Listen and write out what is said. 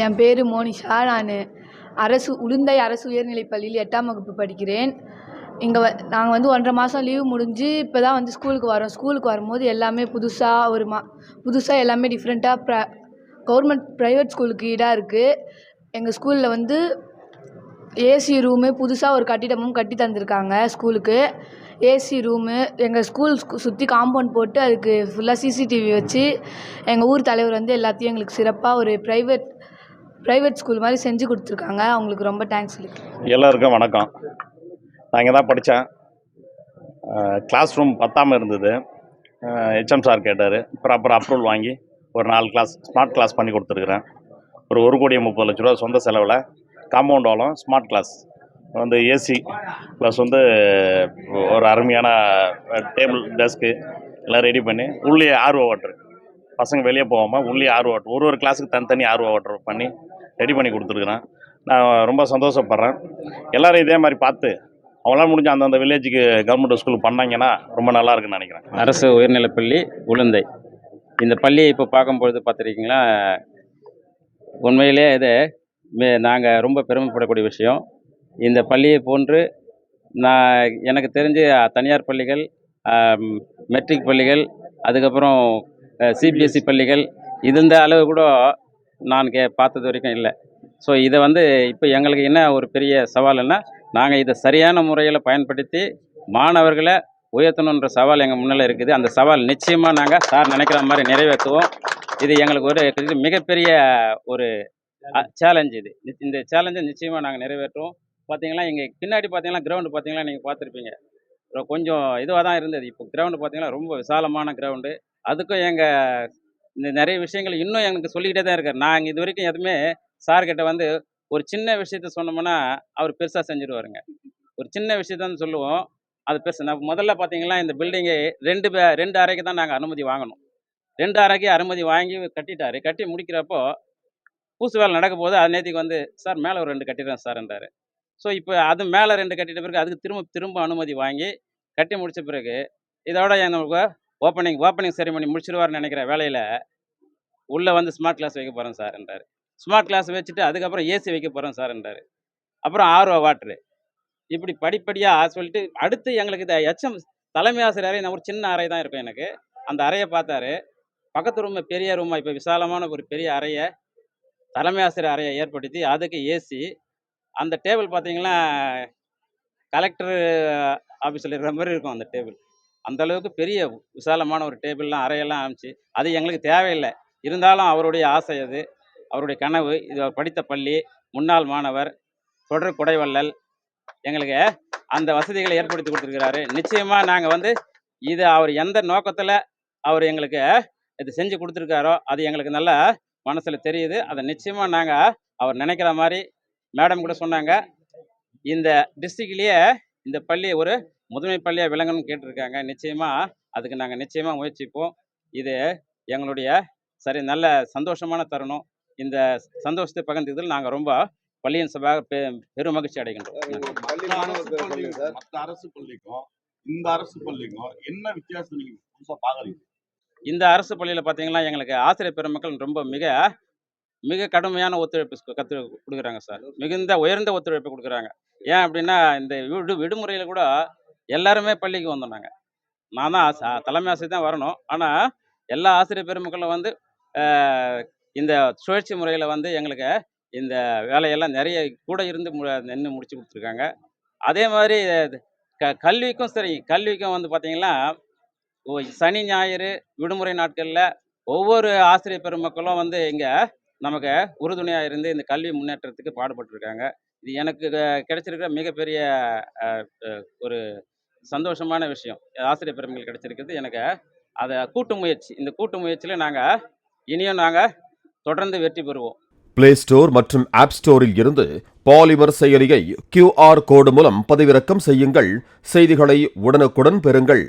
என் பேர் மோனிஷா. நான் உளுந்தை அரசு உயர்நிலைப் பள்ளியில் 8ஆம் வகுப்பு படிக்கிறேன். இங்கே நாங்கள் 1.5 மாதம் லீவு முடிஞ்சு இப்போ தான் ஸ்கூலுக்கு வரோம். ஸ்கூலுக்கு வரும்போது எல்லாமே புதுசாக எல்லாமே டிஃப்ரெண்ட்டாக கவர்மெண்ட் ப்ரைவேட் ஸ்கூலுக்கு ஈடாக இருக்குது. எங்கள் ஸ்கூலில் ஏசி ரூமு புதுசாக ஒரு கட்டிடமும் கட்டி தந்திருக்காங்க. ஸ்கூலுக்கு ஏசி ரூமு, எங்கள் ஸ்கூல் சுற்றி காம்பவுண்ட் போட்டு அதுக்கு ஃபுல்லாக சிசிடிவி வச்சு எங்கள் ஊர் தலைவர் எல்லாத்தையும் எங்களுக்கு சிறப்பாக ஒரு ப்ரைவேட் ஸ்கூல் மாதிரி செஞ்சு கொடுத்துருக்காங்க. அவங்களுக்கு ரொம்ப தேங்க்ஸ் சொல்லிக்கிறேன். எல்லோருக்கும் வணக்கம். நான் இங்கே தான் படித்தேன். கிளாஸ் ரூம் பத்தாமல் இருந்தது. ஹெச்எம் சார் கேட்டார். ப்ராப்பர் அப்ரூவல் வாங்கி ஒரு 4 கிளாஸ் ஸ்மார்ட் கிளாஸ் பண்ணி கொடுத்துருக்குறேன். ஒரு 1,30,00,000 சொந்த செலவில் காம்பவுண்ட் வாலும் ஸ்மார்ட் கிளாஸ் ஏசி ப்ளஸ் ஒரு அருமையான டேபிள் டெஸ்க்கு எல்லாம் ரெடி பண்ணி உள்ளே ஆர்வ வாட்டர், பசங்க வெளியே போகாமல் உள்ளே ஆர்வ வாட்டர் ஒரு கிளாஸுக்கு தனித்தனி ஆர்வ வாட்டர் பண்ணி ரெடி பண்ணி கொடுத்துருக்குறேன். நான் ரொம்ப சந்தோஷப்படுறேன். எல்லோரும் இதே மாதிரி பார்த்து அவங்களால முடிஞ்ச அந்தந்த வில்லேஜுக்கு கவர்மெண்ட் ஸ்கூல் பண்ணாங்கன்னா ரொம்ப நல்லா இருக்குன்னு நினைக்கிறேன். அரசு உயர்நிலைப்பள்ளி உளுந்தை. இந்த பள்ளியை இப்போ பார்க்கும்பொழுது பார்த்துருக்கீங்களா, உண்மையிலே இது நாங்கள் ரொம்ப பெருமைப்படக்கூடிய விஷயம். இந்த பள்ளியை போன்று எனக்கு தெரிஞ்சு தனியார் பள்ளிகள், மெட்ரிக் பள்ளிகள், அதுக்கப்புறம் சிபிஎஸ்சி பள்ளிகள் இந்த அளவு கூட நான் பார்த்தது வரைக்கும் இல்லை. ஸோ இதை இப்போ எங்களுக்கு என்ன ஒரு பெரிய சவால்னா, நாங்கள் இதை சரியான முறையில் பயன்படுத்தி மாணவர்களை உயர்த்தணுன்ற சவால் எங்கள் முன்னில் இருக்குது. அந்த சவால் நிச்சயமாக நாங்கள் சார் நினைக்கிற மாதிரி நிறைவேற்றுவோம். இது எங்களுக்கு ஒரு மிகப்பெரிய ஒரு சேலஞ்சு. இந்த சேலஞ்சை நிச்சயமாக நாங்கள் நிறைவேற்றுவோம். பார்த்தீங்கன்னா இங்கே பின்னாடி பார்த்தீங்கன்னா கிரவுண்டு பார்த்தீங்கன்னா நீங்கள் பார்த்துருப்பீங்க, கொஞ்சம் இதுவாக தான் இருந்தது. இப்போ கிரவுண்டு பார்த்தீங்கன்னா ரொம்ப விசாலமான கிரவுண்டு. அதுக்கும் இந்த நிறைய விஷயங்கள் இன்னும் எனக்கு சொல்லிக்கிட்டே தான் இருக்கார். நாங்கள் இது வரைக்கும் எதுவுமே சார்கிட்ட ஒரு சின்ன விஷயத்த சொன்னோம்னா அவர் பெருசாக செஞ்சுருவாருங்க. ஒரு சின்ன விஷயத்தான் சொல்லுவோம், அது பெருசு. நான் முதல்ல பார்த்தீங்கன்னா இந்த பில்டிங்கை 2 அறைக்கு தான் நாங்கள் அனுமதி வாங்கணும். 2 அறைக்கு அனுமதி வாங்கி கட்டிட்டார். கட்டி முடிக்கிறப்போ பூசு வேலை நடக்கும் போது அது நேற்றுக்கு சார் மேலே ஒரு 2 கட்டிடுறேன் சார் என்றார். ஸோ இப்போ அது மேலே 2 கட்டிட்ட பிறகு அதுக்கு திரும்ப அனுமதி வாங்கி கட்டி முடித்த பிறகு இதோட எனக்கு ஓப்பனிங் செரிமனி முடிச்சிருவார்னு நினைக்கிற வேலையில் உள்ளே ஸ்மார்ட் கிளாஸ் வைக்க போகிறேன் சார் என்றார். ஸ்மார்ட் கிளாஸ் வச்சுட்டு அதுக்கப்புறம் ஏசி வைக்க போகிறேன் சார் என்றார். அப்புறம் ஆர்ஓ வாட்ரு, இப்படி படிப்படியாக சொல்லிட்டு அடுத்து எங்களுக்கு இந்த ஹெச்எம் தலைமை ஆசிரியரை, நான் ஒரு சின்ன அறை தான் இருக்கும் எனக்கு, அந்த அறையை பார்த்தாரு. பக்கத்து ரூம் பெரிய ரூமாக இப்போ விசாலமான ஒரு பெரிய அறையை தலைமை ஆசிரியர் அறையை ஏற்படுத்தி அதுக்கு ஏசி, அந்த டேபிள் பார்த்தீங்கன்னா கலெக்டர் ஆஃபீஸில் இருக்கிற மாதிரி இருக்கும் அந்த டேபிள். அந்தளவுக்கு பெரிய விசாலமான ஒரு டேபிள்லாம் அறையெல்லாம் அமைச்சு, அது எங்களுக்கு தேவையில்லை. இருந்தாலும் அவருடைய ஆசை, அது அவருடைய கனவு. இது அவர் படித்த பள்ளி, முன்னாள் மாணவர், தொடர் குடைவள்ளல், எங்களுக்கு அந்த வசதிகளை ஏற்படுத்தி கொடுத்துருக்கிறாரு. நிச்சயமாக நாங்கள் இது அவர் எந்த நோக்கத்தில் அவர் எங்களுக்கு இது செஞ்சு கொடுத்துருக்காரோ அது எங்களுக்கு நல்லா மனசில் தெரியுது. அதை நிச்சயமாக நாங்கள் அவர் நினைக்கிற மாதிரி, மேடம் கூட சொன்னாங்க, இந்த டிஸ்ட்ரிக்ட்லேயே இந்த பள்ளி ஒரு முதன்மை பள்ளியாக விளங்கணும்னு கேட்டிருக்காங்க. நிச்சயமாக அதுக்கு நாங்கள் நிச்சயமாக முயற்சிப்போம். இது எங்களுடைய நல்ல சந்தோஷமான தருணம். இந்த சந்தோஷத்தை பகிர்ந்ததில் நாங்கள் ரொம்ப பள்ளியின் சபாக பெரும் மகிழ்ச்சி அடைகின்றோம். மற்ற அரசு பள்ளிக்கும் இந்த அரசு பள்ளிக்கும் என்ன வித்தியாசம் நீங்கள் புதுசாக பார்க்குறீங்க? இந்த அரசு பள்ளியில் பார்த்தீங்கன்னா எங்களுக்கு ஆசிரியர் பெருமக்கள் ரொம்ப மிக கடுமையான ஒத்துழைப்பு கொடுக்குறாங்க சார். மிகுந்த உயர்ந்த ஒத்துழைப்பு கொடுக்குறாங்க. ஏன் அப்படின்னா, இந்த விடுமுறையில் கூட எல்லாருமே பள்ளிக்கு வந்தோம். நான் தான் தலைமை ஆசிரியர் தான் வரணும். ஆனால் எல்லா ஆசிரியர் பெருமக்களும் இந்த சுழற்சி முறையில் எங்களுக்கு இந்த வேலையெல்லாம் நிறைய கூட இருந்து நின்று முடிச்சு கொடுத்துருக்காங்க. அதே மாதிரி கல்விக்கும் சரி, கல்விக்கும் பார்த்தீங்கன்னா சனி ஞாயிறு விடுமுறை நாட்களில் ஒவ்வொரு ஆசிரியர் பெருமக்களும் இங்கே நமக்கு உறுதுணையாக இருந்து இந்த கல்வி முன்னேற்றத்துக்கு பாடுபட்டுருக்காங்க. இது எனக்கு கிடைச்சிருக்கிற மிகப்பெரிய ஒரு சந்தோஷமான விஷயம். ஆசிரியர் பெருமக்கள் கிடைச்சிருக்கிறது எனக்கு. அதை கூட்டு முயற்சி, இந்த கூட்டு முயற்சியில் இனியும் நாங்கள் தொடர்ந்து வெற்றி பெறுவோம். பிளே ஸ்டோர் மற்றும் ஆப் ஸ்டோரில் இருந்து பாலிமர் செயலியை QR கோடு மூலம் பதிவிறக்கம் செய்யுங்கள். செய்திகளை உடனுக்குடன் பெறுங்கள்.